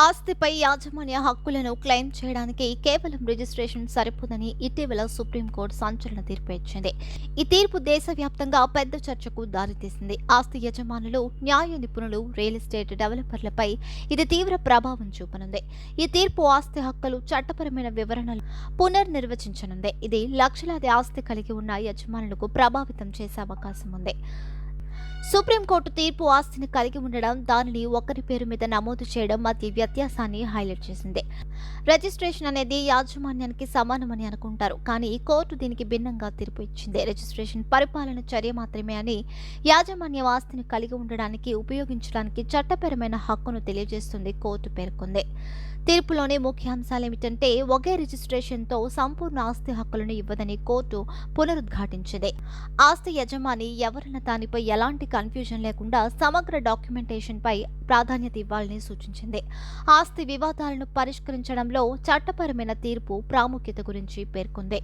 ఆస్తిపై యాజమాన్య హక్కులను క్లెయిమ్ చేయడానికి కేవలం రిజిస్ట్రేషన్ సరిపోదని ఇటీవల సుప్రీంకోర్టు సంచలన తీర్పు ఇచ్చింది. ఈ తీర్పు దేశవ్యాప్తంగా పెద్ద చర్చకు దారితీసింది. ఆస్తి యజమానులు, న్యాయ నిపుణులు, రియల్ ఎస్టేట్ డెవలపర్లపై ఇది తీవ్ర ప్రభావం చూపనుంది. ఈ తీర్పు ఆస్తి హక్కులు, చట్టపరమైన వివరణలు పునర్నిర్వచించనుంది. ఇది లక్షలాది ఆస్తి కలిగి ఉన్న యజమానులకు ప్రభావితం చేసే అవకాశం ఉంది. సుప్రీంకోర్టు తీర్పు ఆస్తిని కలిగి ఉండడం, దానిని ఒకరి పేరు మీద నమోదు చేయడం మధ్య వ్యత్యాసాన్ని హైలైట్ చేసింది. రిజిస్ట్రేషన్ అనేది యాజమాన్యానికి సమానమని అనుకుంటారు, కానీ కోర్టు దీనికి భిన్నంగా తీర్పు ఇచ్చింది. రిజిస్ట్రేషన్ పరిపాలన చర్య మాత్రమే అని, యాజమాన్య ఆస్తిని కలిగి ఉండడానికి, ఉపయోగించడానికి చట్టపరమైన హక్కును తెలియజేస్తుంది కోర్టు పేర్కొంది. తీర్పులోని ముఖ్య అంశాలేమిటంటే, ఒకే రిజిస్ట్రేషన్తో సంపూర్ణ ఆస్తి హక్కులను ఇవ్వదని కోర్టు పునరుద్ఘాటించింది. ఆస్తి యజమాని ఎవరన్న దానిపై ఎలాంటి కన్ఫ్యూజన్ లేకుండా సమగ్ర డాక్యుమెంటేషన్పై ప్రాధాన్యత ఇవ్వాలని సూచించింది. ఆస్తి వివాదాలను పరిష్కరించడంలో చట్టపరమైన తీర్పు ప్రాముఖ్యత గురించి పేర్కొంది.